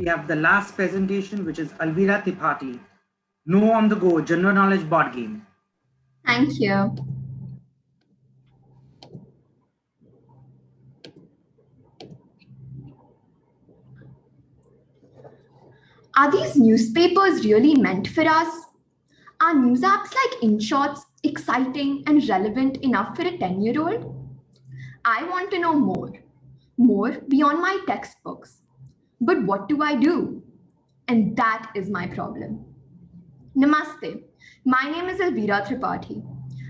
have the last presentation, which is Alvira Tripathi, No on the Go General Knowledge Board Game. Thank you. Are these newspapers really meant for us? Are news apps like InShots exciting and relevant enough for a 10-year-old? I want to know more beyond my textbooks. But what do I do? And that is my problem. Namaste. My name is Alvira Tripathi.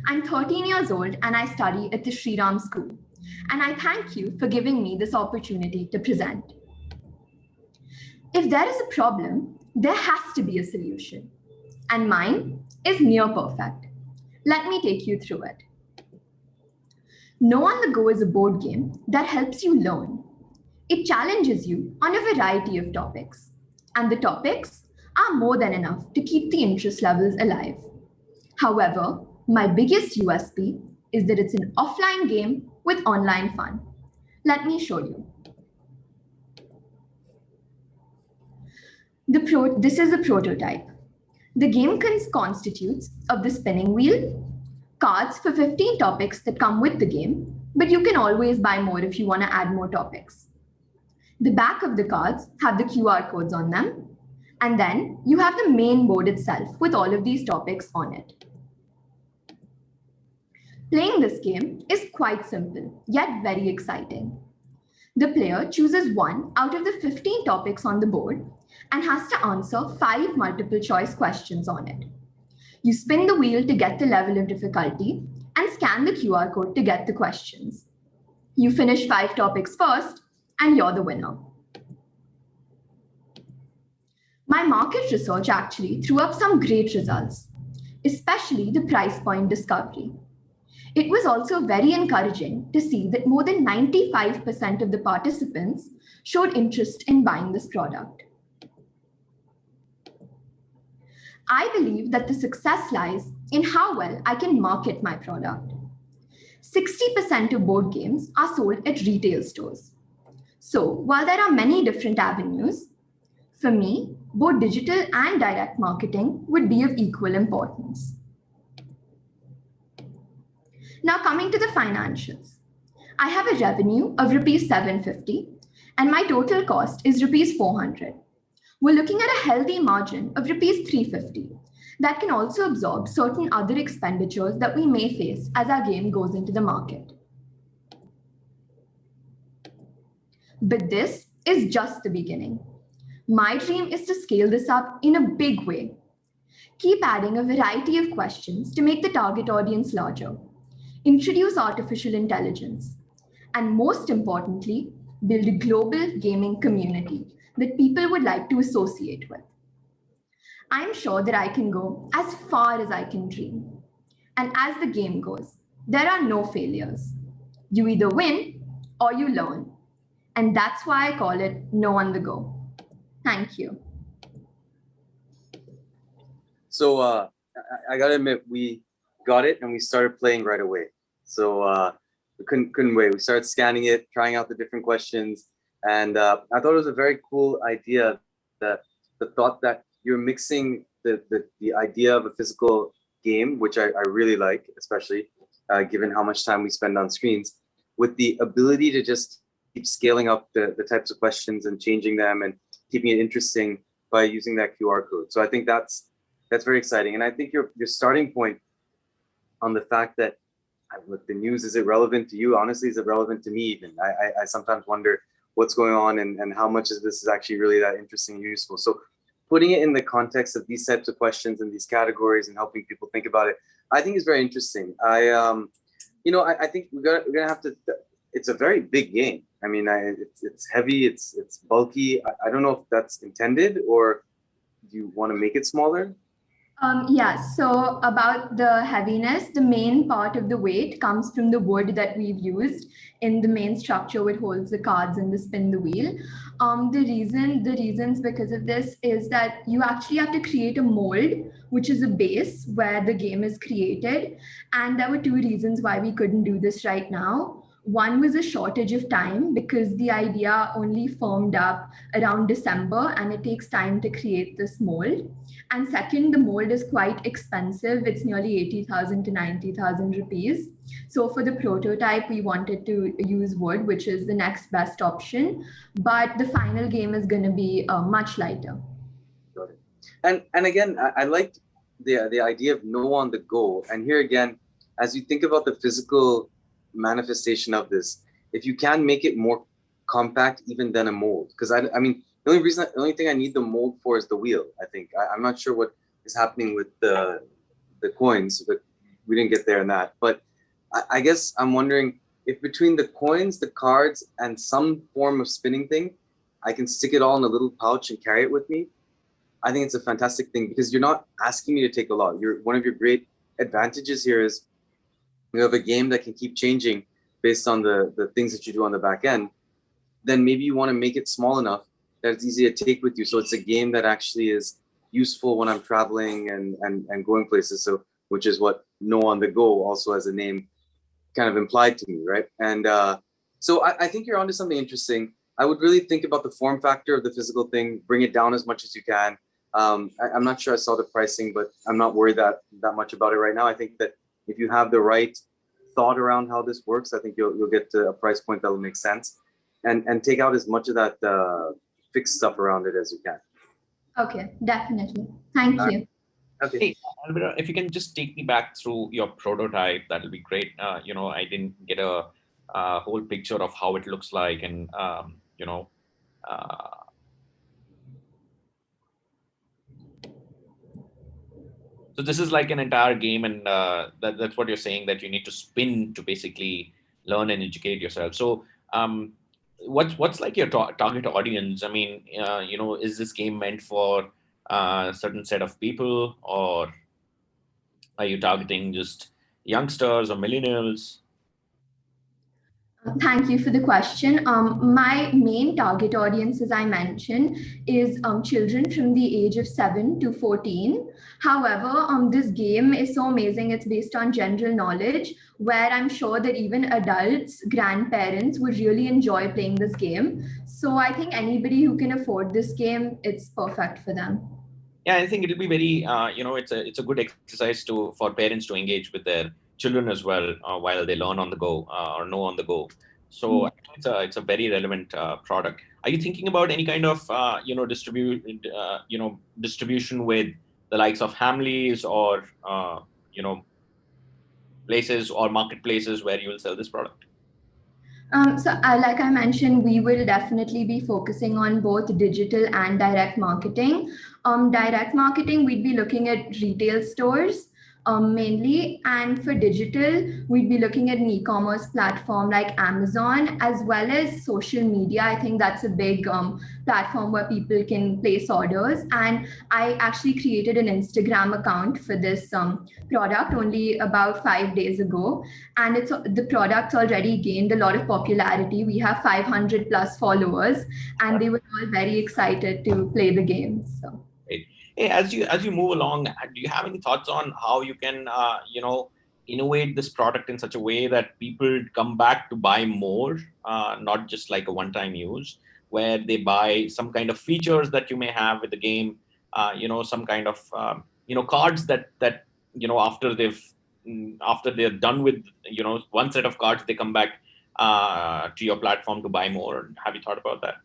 I'm 13 years old and I study at the Shri Ram School. And I thank you for giving me this opportunity to present. If there is a problem, there has to be a solution. And mine is near perfect. Let me take you through it. No on the Go is a board game that helps you learn. It challenges you on a variety of topics. And the topics are more than enough to keep the interest levels alive. However, my biggest USP is that it's an offline game with online fun. Let me show you. This is a prototype. The game constitutes of the spinning wheel, cards for 15 topics that come with the game, but you can always buy more if you want to add more topics. The back of the cards have the QR codes on them, and then you have the main board itself with all of these topics on it. Playing this game is quite simple, yet very exciting. The player chooses one out of the 15 topics on the board and has to answer 5 multiple choice questions on it. You spin the wheel to get the level of difficulty and scan the QR code to get the questions. You finish 5 topics first and you're the winner. My market research actually threw up some great results, especially the price point discovery. It was also very encouraging to see that more than 95% of the participants showed interest in buying this product. I believe that the success lies in how well I can market my product. 60% of board games are sold at retail stores. So while there are many different avenues, for me, both digital and direct marketing would be of equal importance. Now coming to the financials. I have a revenue of rupees 750 and my total cost is rupees 400. We're looking at a healthy margin of rupees 350 that can also absorb certain other expenditures that we may face as our game goes into the market. But this is just the beginning. My dream is to scale this up in a big way. Keep adding a variety of questions to make the target audience larger. Introduce artificial intelligence. And most importantly, build a global gaming community that people would like to associate with. I'm sure that I can go as far as I can dream. And as the game goes, there are no failures. You either win or you learn. And that's why I call it No on the Go. Thank you. So I gotta admit, we got it and we started playing right away. So we couldn't wait. We started scanning it, trying out the different questions. And I thought it was a very cool idea, the thought that you're mixing the idea of a physical game, which I really like, especially given how much time we spend on screens, with the ability to just keep scaling up the types of questions and changing them and keeping it interesting by using that QR code. So I think that's very exciting. And I think your starting point on the fact that look, the news, is it relevant to you? Honestly, is it relevant to me even? I sometimes wonder what's going on and how much of this is actually really that interesting and useful. So putting it in the context of these types of questions and these categories and helping people think about it, I think is very interesting. I think we're gonna have to. It's a very big game. I mean, it's heavy. It's bulky. I don't know if that's intended or do you want to make it smaller? So about the heaviness, the main part of the weight comes from the wood that we've used in the main structure which holds the cards and the spin the wheel. The reasons because of this is that you actually have to create a mold, which is a base where the game is created. And there were 2 reasons why we couldn't do this right now. One was a shortage of time because the idea only formed up around December and it takes time to create this mold. And second, the mold is quite expensive. It's nearly 80,000 to 90,000 rupees. So for the prototype, we wanted to use wood, which is the next best option. But the final game is going to be much lighter. Got it. And again, I liked the idea of know on the go. And here again, as you think about the physical manifestation of this, if you can make it more compact even than a mold, because I mean the only thing I need the mold for is the wheel. I think I'm not sure what is happening with the coins, but we didn't get there in that. But I guess I'm wondering if between the coins, the cards, and some form of spinning thing, I can stick it all in a little pouch and carry it with me. I think it's a fantastic thing because you're not asking me to take a lot. One of your great advantages here is you have a game that can keep changing based on the things that you do on the back end. Then maybe you want to make it small enough that it's easy to take with you. So it's a game that actually is useful when I'm traveling and going places. So which is what Know on the Go also as a name kind of implied to me, right? And so I think you're onto something interesting. I would really think about the form factor of the physical thing, bring it down as much as you can. I'm not sure I saw the pricing, but I'm not worried that much about it right now. I think that if you have the right thought around how this works, I think you'll get to a price point that will make sense, and take out as much of that fixed stuff around it as you can. Okay, definitely. Thank you. Okay. Hey, Alvira, if you can just take me back through your prototype, that'll be great. I didn't get a whole picture of how it looks like, and so this is like an entire game, and that's what you're saying, that you need to spin to basically learn and educate yourself. So what's like your target audience? I mean, is this game meant for a certain set of people, or are you targeting just youngsters or millennials? Thank you for the question. My main target audience, as I mentioned, is children from the age of 7 to 14. However, this game is so amazing. It's based on general knowledge, where I'm sure that even adults, grandparents would really enjoy playing this game. So I think anybody who can afford this game, it's perfect for them. Yeah, I think it'll be very, it's a good exercise for parents to engage with their children as well while they learn on the go or know on the go. So I think it's a very relevant product. Are you thinking about any kind of distribution with the likes of Hamleys or places or marketplaces where you will sell this product? Like I mentioned, we will definitely be focusing on both digital and direct marketing. Direct marketing, we'd be looking at retail stores mainly. And for digital, we'd be looking at an e-commerce platform like Amazon, as well as social media. I think that's a big platform where people can place orders. And I actually created an Instagram account for this product only about 5 days ago. And the product's already gained a lot of popularity. We have 500 plus followers, and they were all very excited to play the game. So. Hey, as you move along, do you have any thoughts on how you can innovate this product in such a way that people come back to buy more, not just like a one-time use, where they buy some kind of features that you may have with the game, some kind of cards that after they're done with one set of cards, they come back to your platform to buy more. Have you thought about that?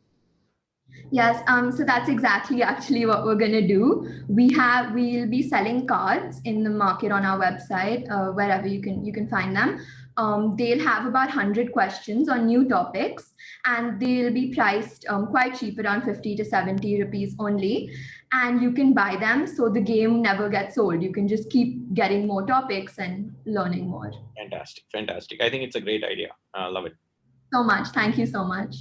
Yes, so that's exactly actually what we're gonna do. We'll be selling cards in the market on our website, wherever you can find them. They'll have about 100 questions on new topics, and they'll be priced quite cheap, around 50 to 70 rupees only. And you can buy them, so the game never gets old. You can just keep getting more topics and learning more. Fantastic. I think it's a great idea. Love it. So much. Thank you so much.